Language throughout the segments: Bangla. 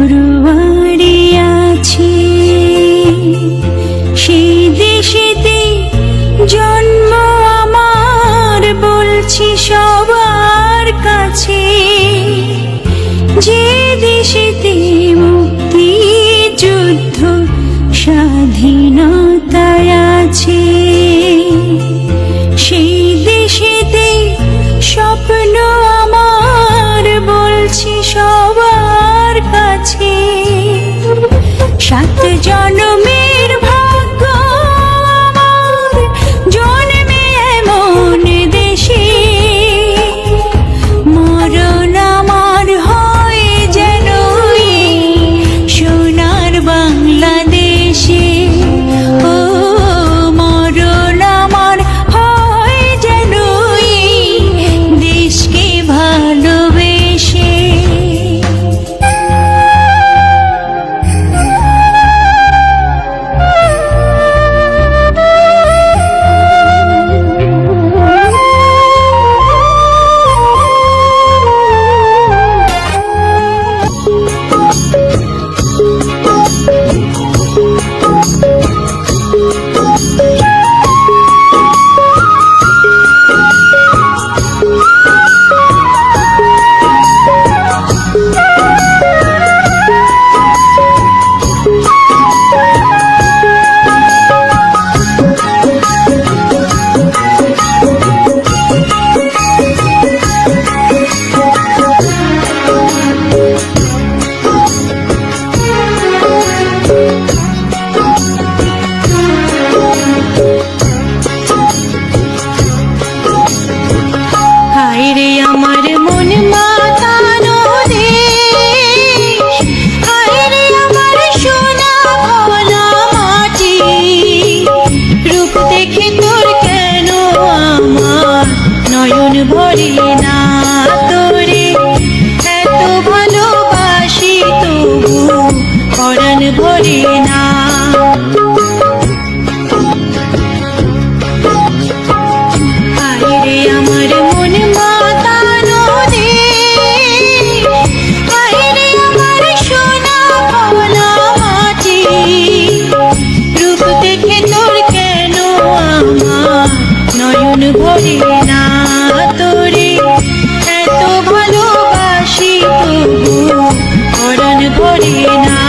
রুয়ারে আছি, সেই দেশেতে জন্ম আমার, বলছি সবার কাছে, যে দেশেতে মুক্তি যুদ্ধ স্বাধীনতায় আছে, সেই দেশেতে স্বপ্ন আমার, বলছি সবার কাছে। সাত জন্মের ভাগ্য আমার, জন্মে এমন দেশে, মরণ আমার হয় যেন সোনার বাংলাদেশে। ও মরণ আমার হয় যেন দেশকে ভালোবেসে। ভরে না তোরে এত ভালোবাসি, তবু পরাণ ভরে না। আরে আমার মন মাতানো দেশ, আরে আমার সোনা ভোলা মাটি, রূপ দেখে তোর কেন আমার নয়ন ভরে না তোরে এত ভালোবাসি, তবু পরাণ ভরে না।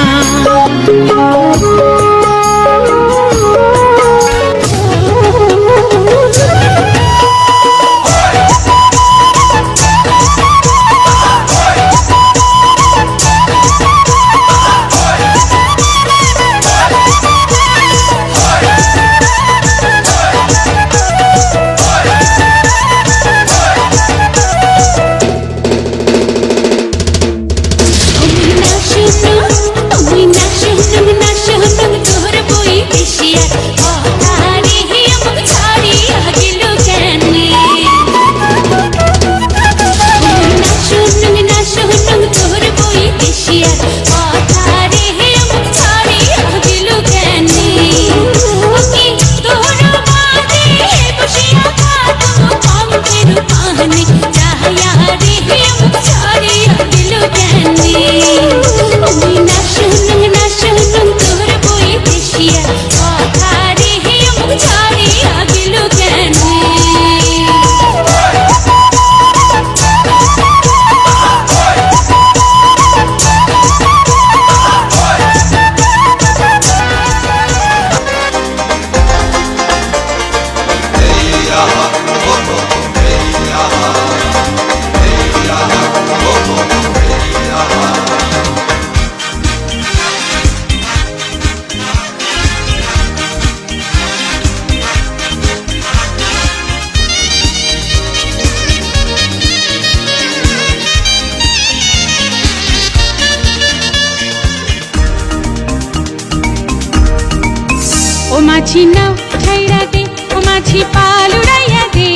ও মাঝি নাও ছাইড়া দে, ও মাঝি পাল উড়াইয়া দে,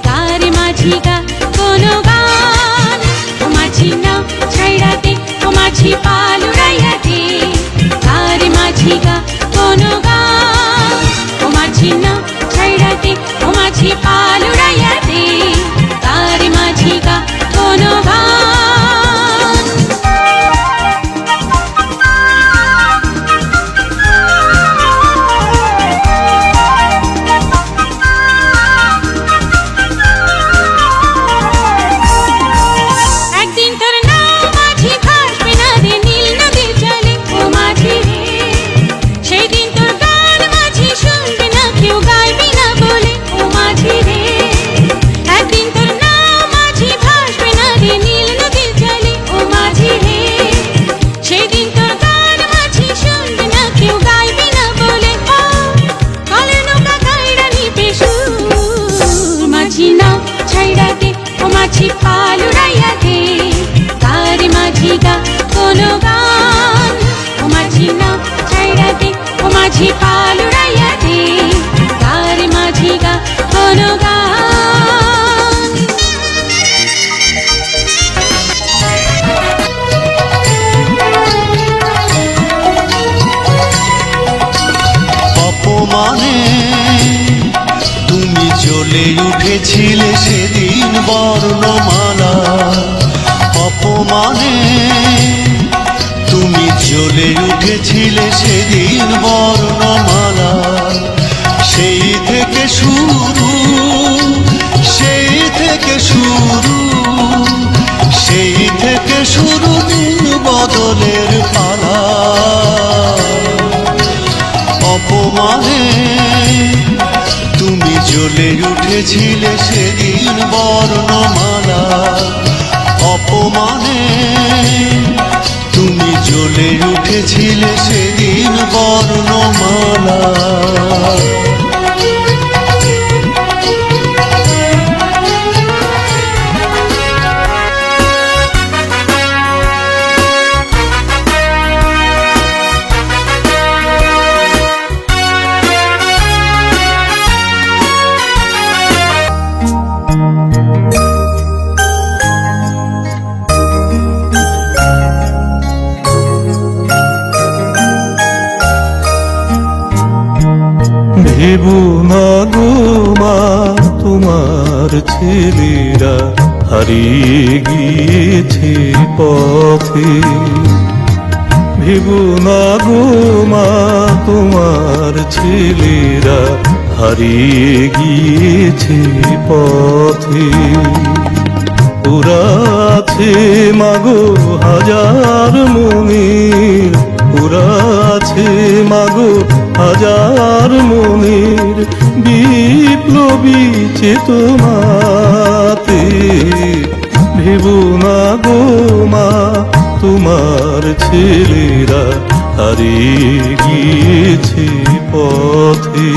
তার মাঝি গা কোনো গান। ও মাঝি নাও ছাইড়া দে, ও মাঝি পাল উড়াইয়া দে, তার মাঝি গা কোনো গান। ও মাঝি নাও ছাইড়া দে, ও মাঝি পাল উড়াইয়া দে, তার মাঝি গা কোনো গান। জ্বলে উঠেছিলে সেদিন বর্ণমালা অপমানে, তুমি জ্বলে উঠেছিলে সেদিন বর্ণমালা। সেই থেকে শুরু, সেই থেকে শুরু, সেই থেকে শুরু দিন বদলের পালা। অপমানে তুমি জ্বলে উঠেছিলে সেদিন বর্ণমালা অপমানে, তুমি জ্বলে উঠেছিলে সেদিন বর্ণমালা। ভেবো না গো মা, তোমার ছেলেরা হারিয়ে গিয়েছে পথে। ভেবো না গো মা, তোমার ছেলেরা হারিয়ে গিয়েছে পথে। ওরা আছে মাগো হাজার মনের, ওরা আছে মাগো হাজার মনের বিপ্লবী চেতনাতে। ভেবো না গো মা, তোমার ছেলেরা হারিয়ে গিয়েছে পথে।